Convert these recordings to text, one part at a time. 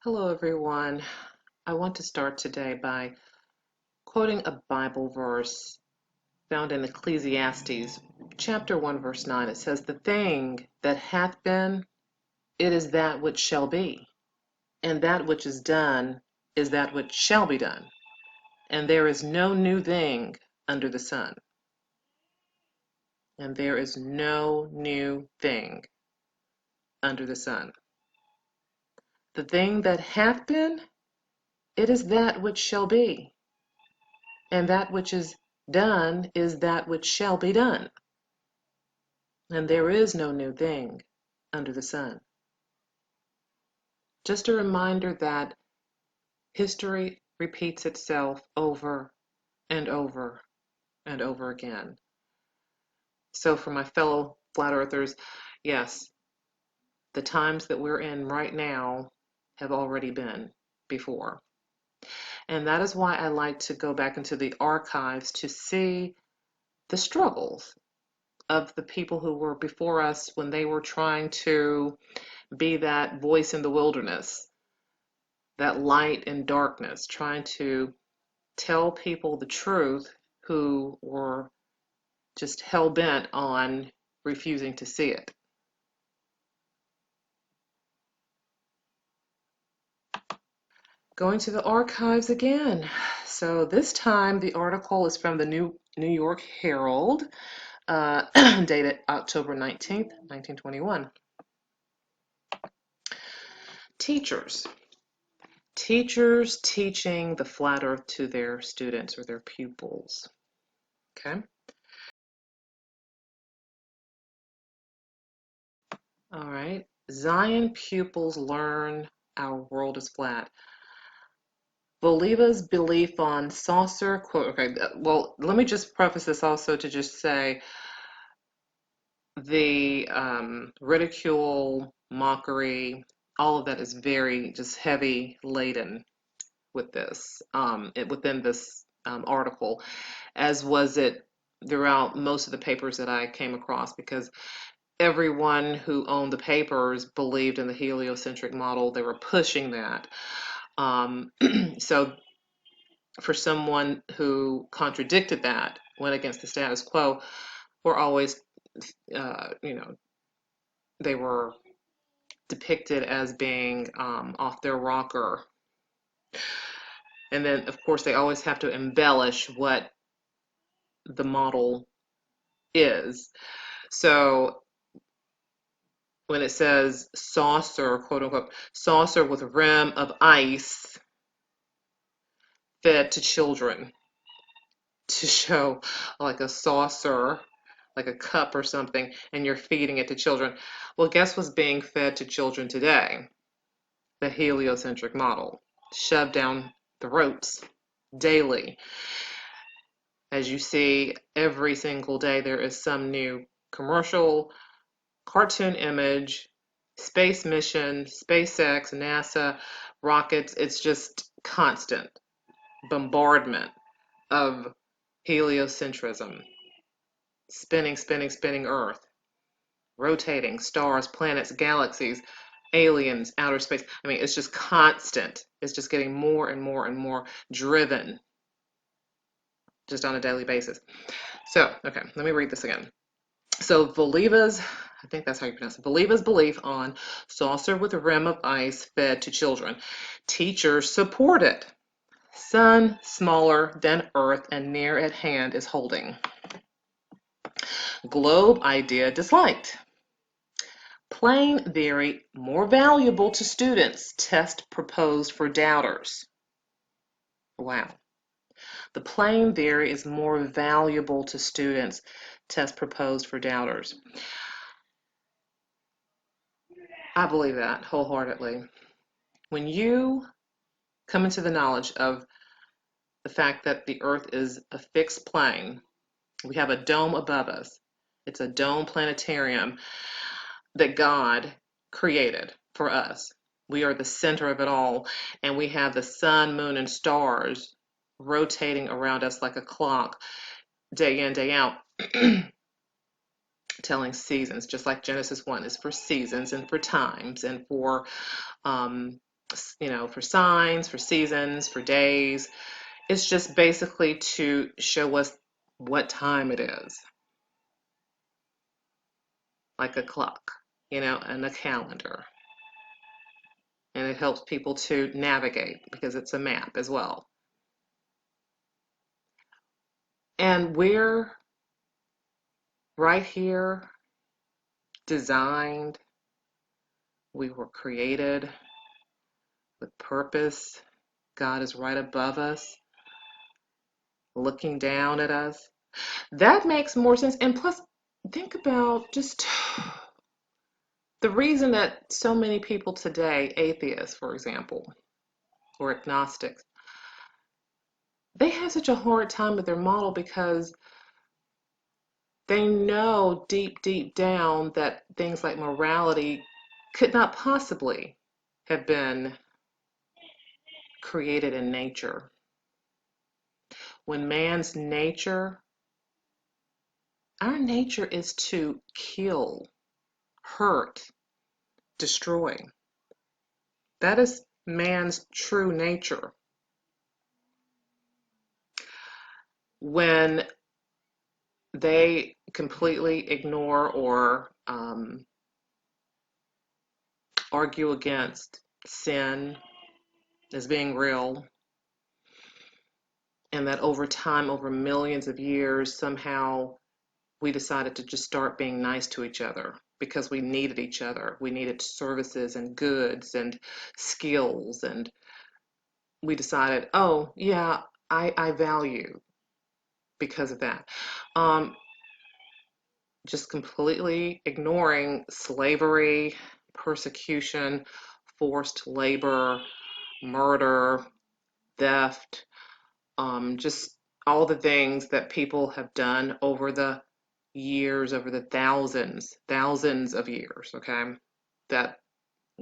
Hello, everyone. I want to start today by quoting a Bible verse found in Ecclesiastes, chapter 1, verse 9. It says, "The thing that hath been, it is that which shall be, and that which is done is that which shall be done, and there is no new thing under the sun." And there is no new thing under the sun. The thing that hath been, it is that which shall be, and that which is done is that which shall be done. And there is no new thing under the sun. Just a reminder that history repeats itself over and over and over again. So for my fellow flat earthers, yes, the times that we're in right now have already been before. And that is why I like to go back into the archives to see the struggles of the people who were before us when they were trying to be that voice in the wilderness, that light in darkness, trying to tell people the truth who were just hell-bent on refusing to see it. Going to the archives again. So this time the article is from the New York Herald, dated October 19th, 1921. Teachers. Teachers teaching the flat earth to their students or their pupils. Okay. All right. Zion pupils learn our world is flat. Voliva's belief on saucer quote. Okay. Well, let me just preface this also to just say the ridicule, mockery, all of that is very just heavy laden with this within this article, as was it throughout most of the papers that I came across, because everyone who owned the papers believed in the heliocentric model. They were pushing that. So for someone who contradicted that, went against the status quo, were always, they were depicted as being off their rocker. And then, of course, they always have to embellish what the model is. So when it says saucer, quote unquote, saucer with rim of ice fed to children, to show like a saucer, like a cup or something, and you're feeding it to children. Well, guess what's being fed to children today? The heliocentric model, shoved down throats daily. As you see, every single day there is some new commercial, cartoon image, space mission, SpaceX, NASA, rockets. It's just constant bombardment of heliocentrism. Spinning, spinning, spinning Earth, rotating stars, planets, galaxies, aliens, outer space. I mean, it's just constant. It's just getting more and more and more driven just on a daily basis. So, okay, let me read this again. So Voliva's, I think that's how you pronounce it, Voliva's belief on saucer with a rim of ice fed to children. Teachers support it. Sun smaller than Earth and near at hand is holding. Globe idea disliked. Plane theory more valuable to students. Test proposed for doubters. Wow. The plane theory is more valuable to students. Test proposed for doubters. I believe that wholeheartedly. When you come into the knowledge of the fact that the Earth is a fixed plane, we have a dome above us. It's a Domed Planetarium that God created for us. We are the center of it all, and we have the sun, moon, and stars rotating around us like a clock, day in, day out, telling seasons, just like Genesis 1 is for seasons and for times and for for signs, for seasons, for days. It's just basically to show us what time it is, like a clock, and a calendar. And it helps people to navigate because it's a map as well. And we're right here, designed, we were created with purpose. God is right above us, looking down at us. That makes more sense. And plus, think about just the reason that so many people today, atheists, for example, or agnostics, they have such a hard time with their model because they know deep, deep down that things like morality could not possibly have been created in nature. When man's nature, our nature is to kill, hurt, destroy. That is man's true nature. When they completely ignore or argue against sin as being real, and that over time, over millions of years, somehow we decided to just start being nice to each other because we needed each other. We needed services and goods and skills, and we decided, oh, yeah, I value because of that. Just completely ignoring slavery, persecution, forced labor, murder, theft, just all the things that people have done over the years, over the thousands of years, okay, that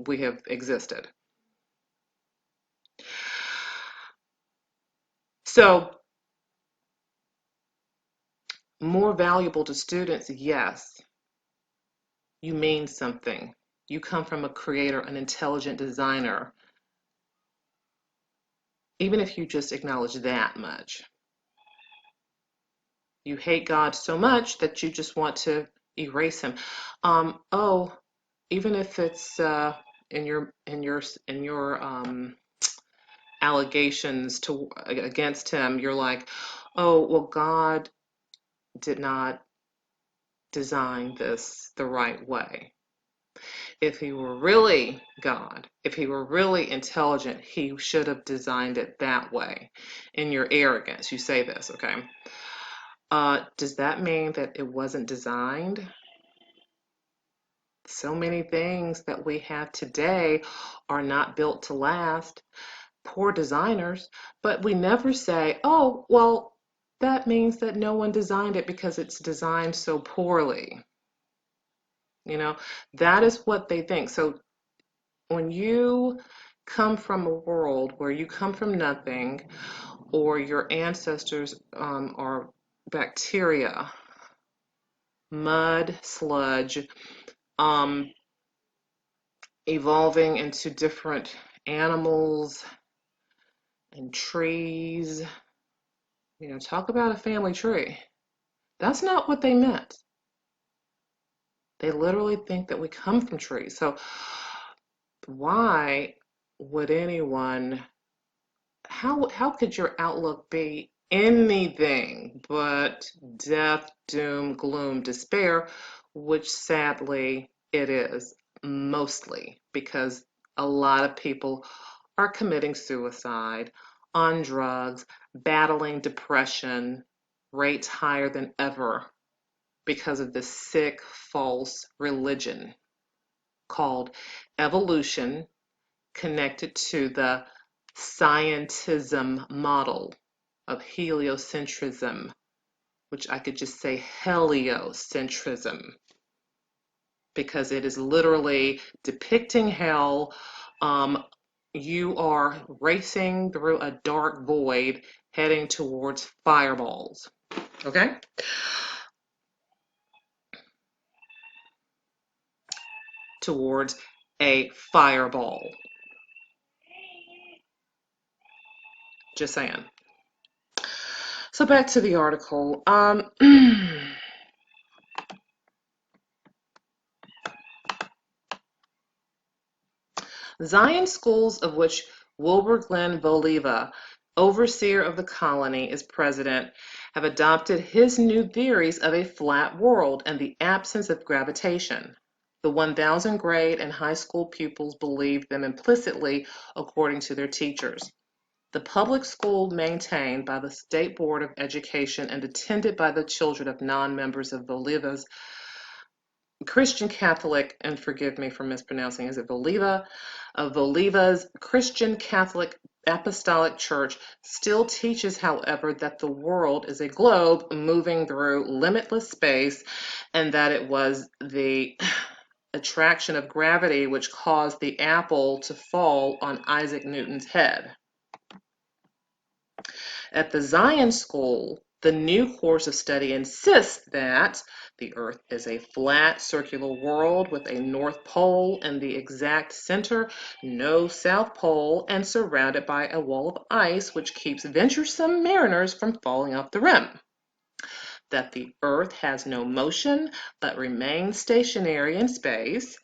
we have existed. So, more valuable to students, yes, you mean something. You come from a creator, an intelligent designer, even if you just acknowledge that much. You hate God so much that you just want to erase him. Oh, even if it's in your allegations against him, you're like, oh, well, God did not design this the right way. If he were really God, if he were really intelligent, he should have designed it that way. In your arrogance, you say this, okay? Does that mean that it wasn't designed? So many things that we have today are not built to last. Poor designers, but we never say, oh, well, that means that no one designed it because it's designed so poorly. That is what they think. So when you come from a world where you come from nothing, or your ancestors are bacteria, mud, sludge, evolving into different animals and trees, talk about a family tree. That's not what they meant. They literally think that we come from trees. So why would anyone, how could your outlook be anything but death, doom, gloom, despair, which sadly it is mostly because a lot of people are committing suicide, on drugs, battling depression, rates higher than ever because of this sick, false religion called evolution, connected to the scientism model of heliocentrism, which I could just say heliocentrism, because it is literally depicting hell. You are racing through a dark void heading towards fireballs. Okay? Towards a fireball. Just saying. So back to the article. Zion schools, of which Wilbur Glenn Voliva, overseer of the colony, is president, have adopted his new theories of a flat world and the absence of gravitation. The 1,000 grade and high school pupils believe them implicitly, according to their teachers. The public school maintained by the State Board of Education and attended by the children of non-members of Voliva's Christian Catholic, and forgive me for mispronouncing, is it Voliva? Voliva's Christian Catholic Apostolic Church still teaches, however, that the world is a globe moving through limitless space and that it was the attraction of gravity which caused the apple to fall on Isaac Newton's head. At the Zion School, the new course of study insists that the Earth is a flat, circular world with a North Pole in the exact center, no South Pole, and surrounded by a wall of ice which keeps venturesome mariners from falling off the rim. That the Earth has no motion but remains stationary in space.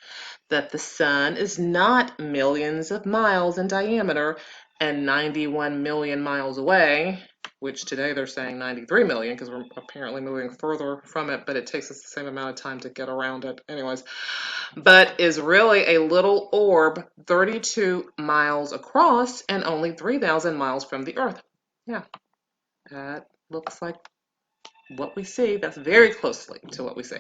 That the Sun is not millions of miles in diameter and 91 million miles away, which today they're saying 93 million because we're apparently moving further from it, but it takes us the same amount of time to get around it anyways, but is really a little orb 32 miles across and only 3,000 miles from the Earth. Yeah, that looks like what we see. That's very closely to what we see.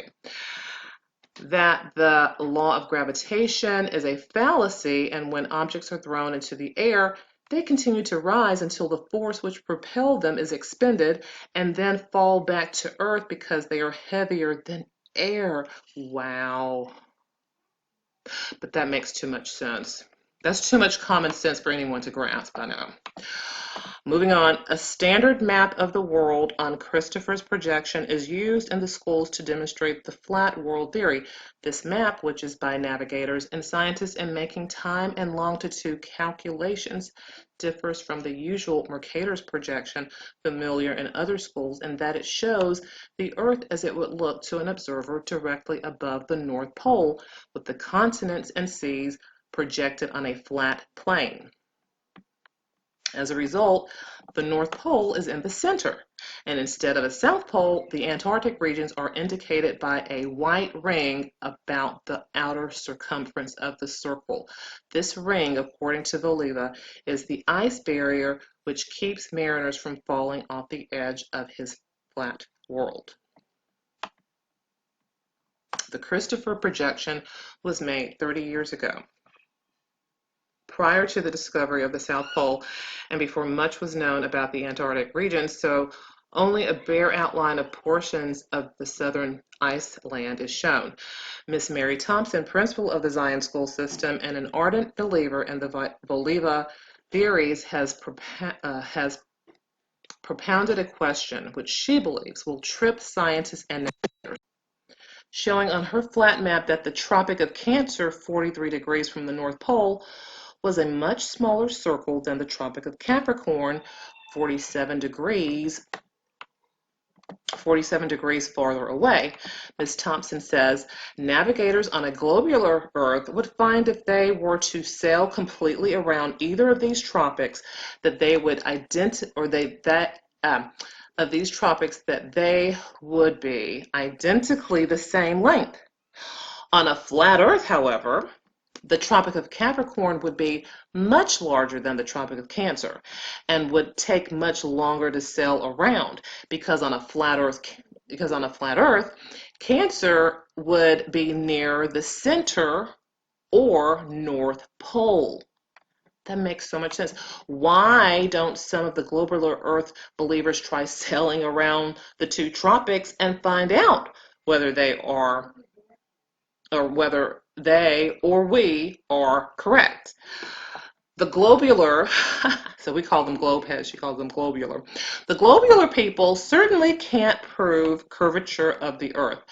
That the law of gravitation is a fallacy, and when objects are thrown into the air, they continue to rise until the force which propelled them is expended and then fall back to Earth because they are heavier than air. Wow. But that makes too much sense. That's too much common sense for anyone to grasp, I know. Moving on, a standard map of the world on Christopher's projection is used in the schools to demonstrate the flat world theory. This map, which is by navigators and scientists in making time and longitude calculations, differs from the usual Mercator's projection familiar in other schools in that it shows the Earth as it would look to an observer directly above the North Pole, with the continents and seas projected on a flat plane. As a result, the North Pole is in the center, and instead of a South Pole, the Antarctic regions are indicated by a white ring about the outer circumference of the circle. This ring, according to Voliva, is the ice barrier which keeps mariners from falling off the edge of his flat world. The Christopher projection was made 30 years ago, prior to the discovery of the South Pole and before much was known about the Antarctic region, so only a bare outline of portions of the southern ice land is shown. Miss Mary Thompson, principal of the Zion school system and an ardent believer in the Voliva theories, has propounded a question which she believes will trip scientists and navigators, showing on her flat map that the Tropic of Cancer, 43 degrees from the North Pole, was a much smaller circle than the Tropic of Capricorn, 47 degrees farther away. Ms. Thompson says navigators on a globular Earth would find if they were to sail completely around either of these tropics that they would they would be identically the same length. On a flat Earth, however, the Tropic of Capricorn would be much larger than the Tropic of Cancer and would take much longer to sail around because on a flat Earth, Cancer would be near the center or North Pole. That makes so much sense. Why don't some of the globular Earth believers try sailing around the two tropics and find out whether they are, or whether they or we are correct? The globular, so we call them globeheads, she calls them globular. The globular people certainly can't prove curvature of the Earth.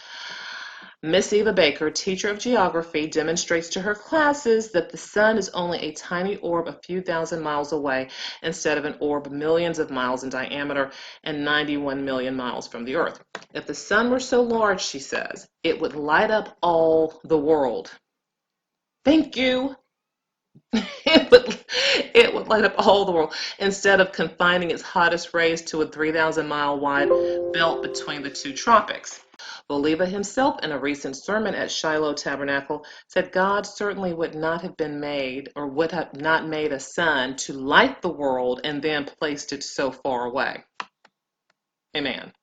Miss Eva Baker, teacher of geography, demonstrates to her classes that the sun is only a tiny orb a few thousand miles away instead of an orb millions of miles in diameter and 91 million miles from the Earth. If the sun were so large, she says, it would light up all the world. Thank you. It would light up all the world instead of confining its hottest rays to a 3,000-mile wide belt between the two tropics. Voliva himself, in a recent sermon at Shiloh Tabernacle, said God certainly would not have been made, or would have not made a sun to light the world and then placed it so far away. Amen.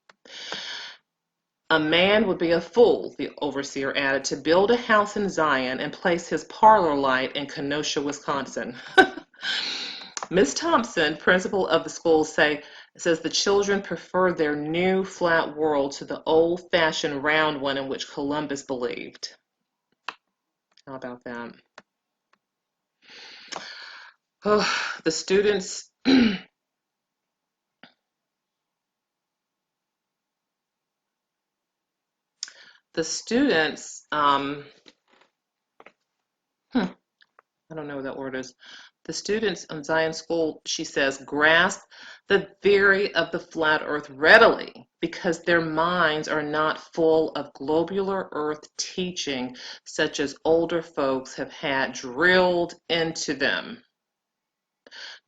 A man would be a fool, the overseer added, to build a house in Zion and place his parlor light in Kenosha, Wisconsin. Ms. Thompson, principal of the school, says the children prefer their new flat world to the old-fashioned round one in which Columbus believed. How about that? Oh, the students... I don't know what that word is. The students on Zion School, she says, grasp the theory of the flat earth readily because their minds are not full of globular earth teaching such as older folks have had drilled into them.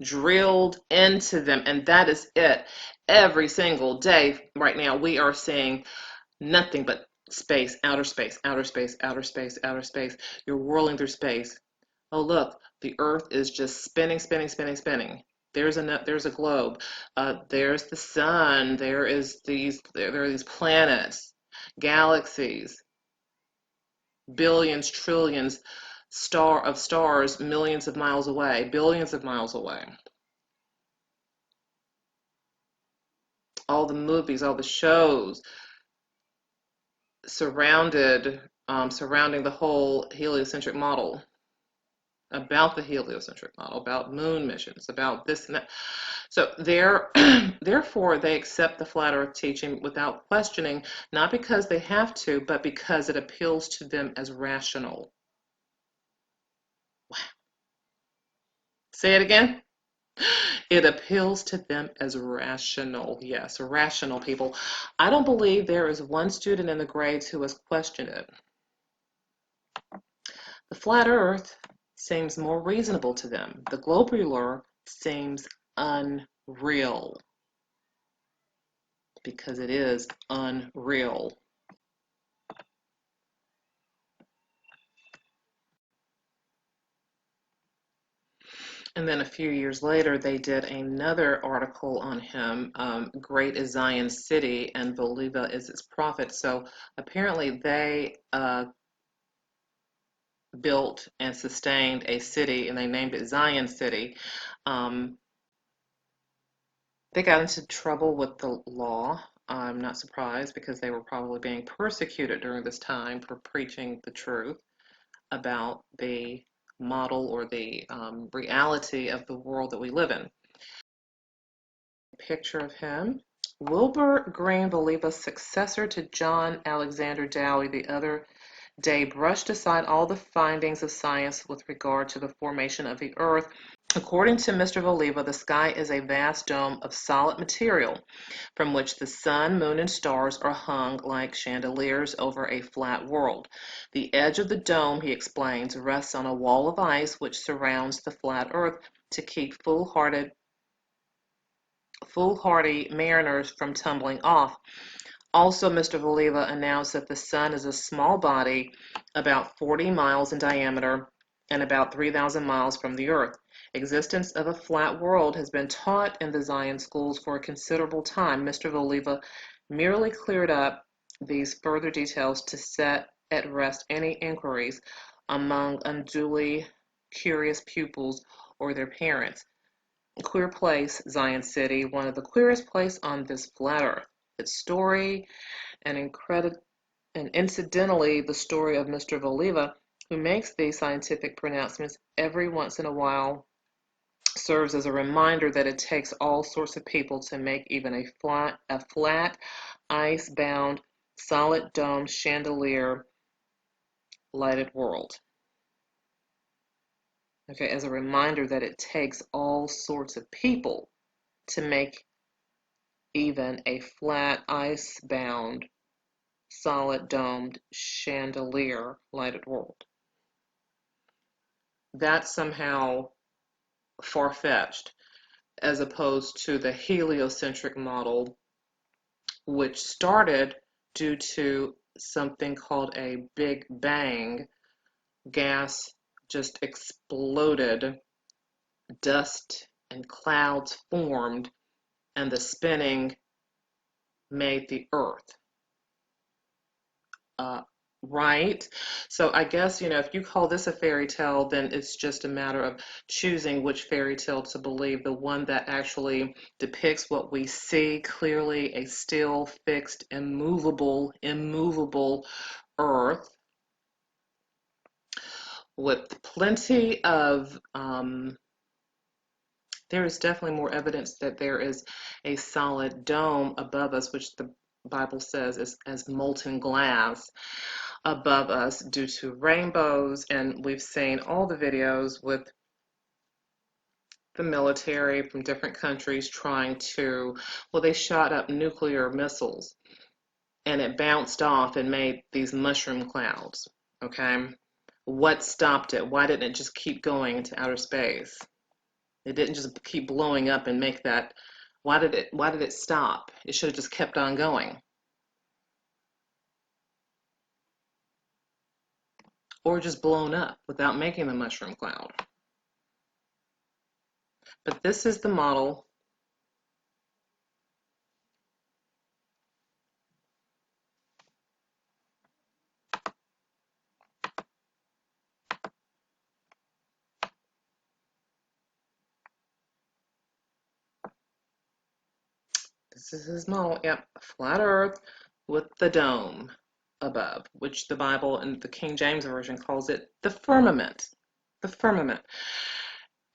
Drilled into them, and that is it. Every single day right now we are seeing nothing but space, outer space, outer space, outer space, outer space. You're whirling through space. Oh, look, the Earth is just spinning, spinning, spinning, spinning. There's a globe. There's the sun. There are these planets, galaxies, billions, trillions of stars, millions of miles away, billions of miles away. All the movies, all the shows surrounding the whole heliocentric model. About the heliocentric model, about moon missions, about this and that. So therefore, they accept the flat earth teaching without questioning, not because they have to, but because it appeals to them as rational. Wow. Say it again. It appeals to them as rational. Yes, rational people. I don't believe there is one student in the grades who has questioned it. The flat earth seems more reasonable to them. The globular seems unreal because it is unreal. And then a few years later, they did another article on him, Great is Zion City and Voliva is its prophet. So apparently they built and sustained a city and they named it Zion City. They got into trouble with the law. I'm not surprised because they were probably being persecuted during this time for preaching the truth about the model or the reality of the world that we live in. Picture of him. Wilbur Green Voliva's successor to John Alexander Dowie the other day brushed aside all the findings of science with regard to the formation of the earth. According to Mr. Voliva, the sky is a vast dome of solid material from which the sun, moon, and stars are hung like chandeliers over a flat world. The edge of the dome, he explains, rests on a wall of ice which surrounds the flat earth to keep foolhardy mariners from tumbling off. Also, Mr. Voliva announced that the sun is a small body about 40 miles in diameter and about 3,000 miles from the earth. Existence of a flat world has been taught in the Zion schools for a considerable time. Mr. Voliva merely cleared up these further details to set at rest any inquiries among unduly curious pupils or their parents. Queer place, Zion City, one of the queerest places on this flat earth. Its story and incidentally the story of Mr. Voliva, who makes these scientific pronouncements every once in a while, serves as a reminder that it takes all sorts of people to make even a flat ice-bound, solid dome chandelier lighted world. Okay, as a reminder that it takes all sorts of people to make even a flat, ice-bound, solid domed chandelier lighted world. That's somehow far-fetched, as opposed to the heliocentric model, which started due to something called a Big Bang. Gas just exploded, dust and clouds formed, and the spinning made the Earth. Right? So I guess, if you call this a fairy tale, then it's just a matter of choosing which fairy tale to believe, the one that actually depicts what we see clearly, a still, fixed, immovable Earth with plenty of, there is definitely more evidence that there is a solid dome above us, which the Bible says is as molten glass above us due to rainbows. And we've seen all the videos with the military from different countries trying to, well, they shot up nuclear missiles and it bounced off and made these mushroom clouds. Okay, what stopped it? Why didn't it just keep going into outer space? It didn't just keep blowing up and make that. Why did it stop? It should have just kept on going. Or just blown up without making the mushroom cloud. But this is the model. This is his model. Yep, flat Earth with the dome above, which the Bible and the King James Version calls it the firmament. The firmament.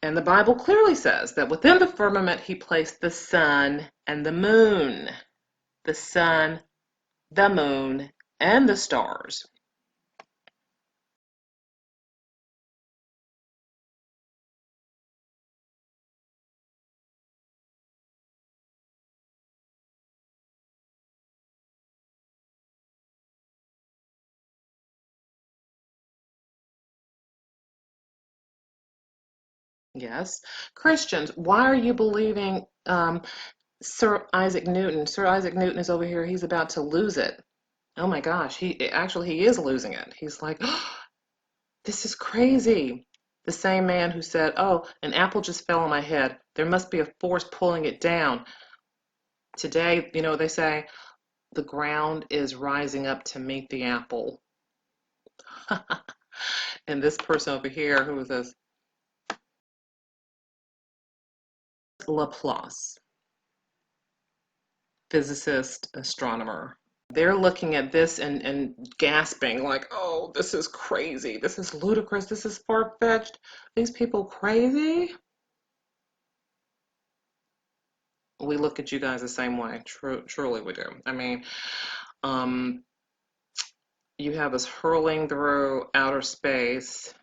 And the Bible clearly says that within the firmament he placed the sun and the moon. The sun, the moon, and the stars. Yes. Christians, why are you believing Sir Isaac Newton? Sir Isaac Newton is over here. He's about to lose it. Oh my gosh, he is losing it. He's like, oh, this is crazy. The same man who said, oh, an apple just fell on my head. There must be a force pulling it down. Today, they say the ground is rising up to meet the apple. And this person over here, who is this? Laplace, physicist, astronomer. They're looking at this and gasping like, oh, this is crazy. This is ludicrous. This is far-fetched. These people crazy? We look at you guys the same way. Truly we do. I mean, you have us hurling through outer space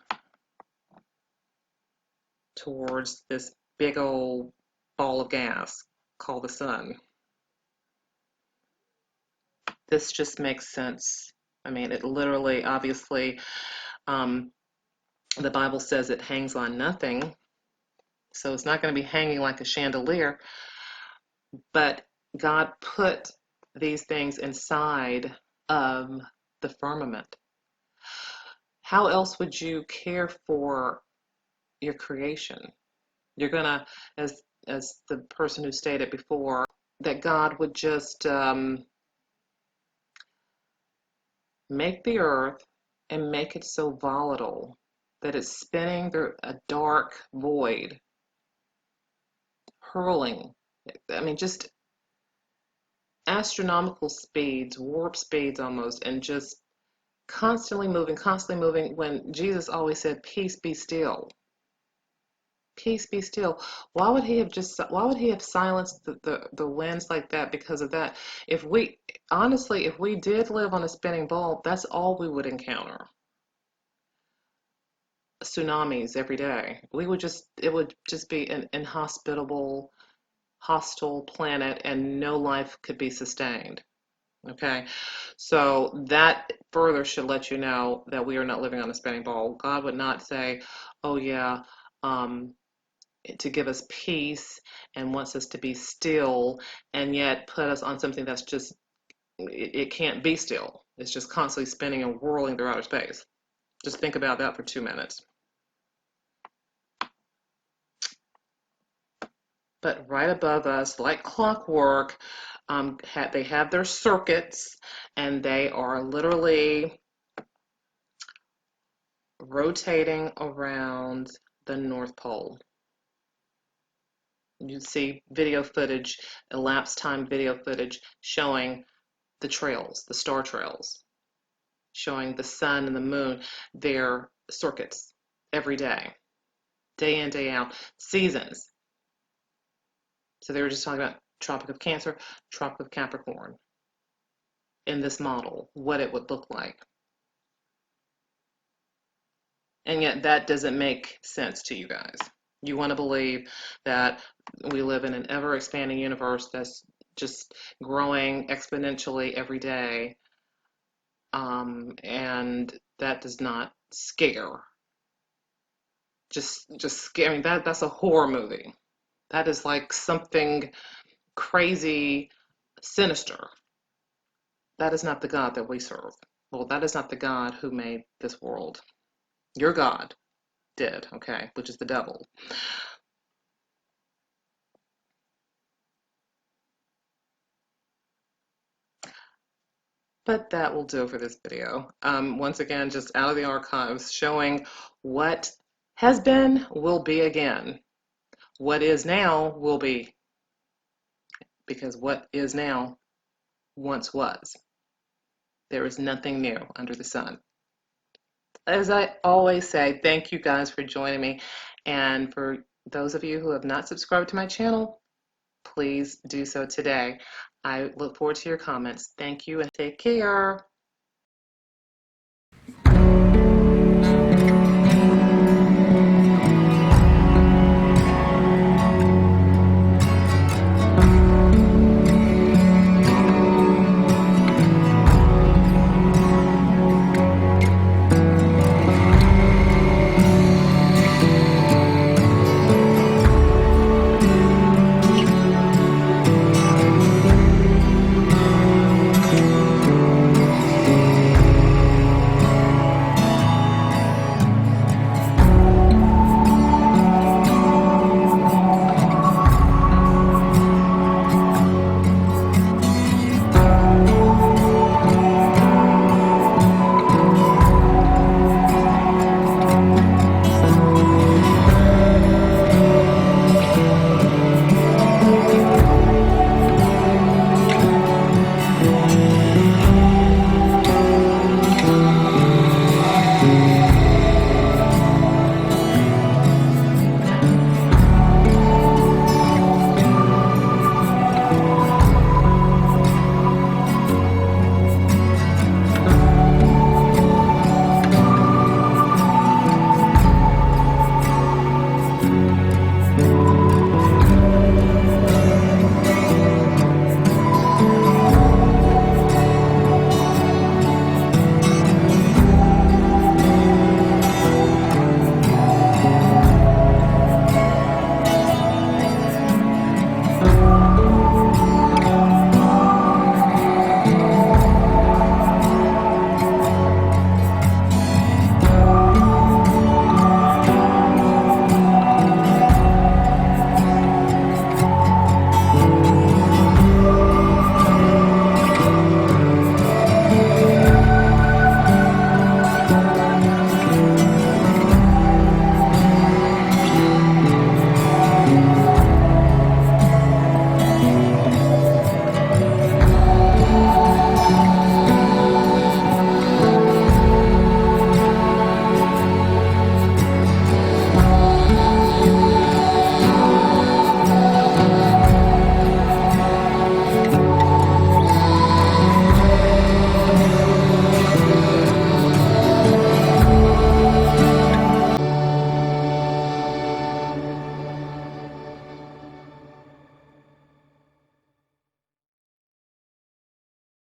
towards this big old ball of gas called the sun. This just makes sense. I mean, it literally, obviously, the Bible says it hangs on nothing. So it's not going to be hanging like a chandelier, but God put these things inside of the firmament. How else would you care for your creation? You're gonna, as the person who stated before, that God would just make the earth and make it so volatile that it's spinning through a dark void, hurling. I mean, just astronomical speeds, warp speeds almost, and just constantly moving, when Jesus always said, peace be still. Peace be still. Why would he have silenced the winds like that because of that? If we did live on a spinning ball, that's all we would encounter. tsunamis every day. It would just be an inhospitable, hostile planet, and no life could be sustained. Okay, so that further should let you know that we are not living on a spinning ball. God would not say, oh yeah, um, to give us peace and wants us to be still, and yet put us on something that's just, it can't be still. It's just constantly spinning and whirling through outer space. Just think about that for 2 minutes. But right above us, like clockwork, they have their circuits, and they are literally rotating around the North Pole. You see video footage, elapsed time video footage showing the trails, the star trails, showing the sun and the moon, their circuits every day in, day out, seasons. So they were just talking about Tropic of Cancer, Tropic of Capricorn in this model, what it would look like. And yet that doesn't make sense to you guys. You want to believe that we live in an ever-expanding universe that's just growing exponentially every day, and that does not scare. Just scare. I mean, that's a horror movie. That is like something crazy, sinister. That is not the God that we serve. Well, that is not the God who made this world. Your God did, okay, which is the devil. But that will do for this video. Once again, just out of the archives, showing what has been will be again. What is now will be, because what is now once was. There is nothing new under the sun. As I always say, thank you guys for joining me. And for those of you who have not subscribed to my channel, please do so today. I look forward to your comments. Thank you and take care.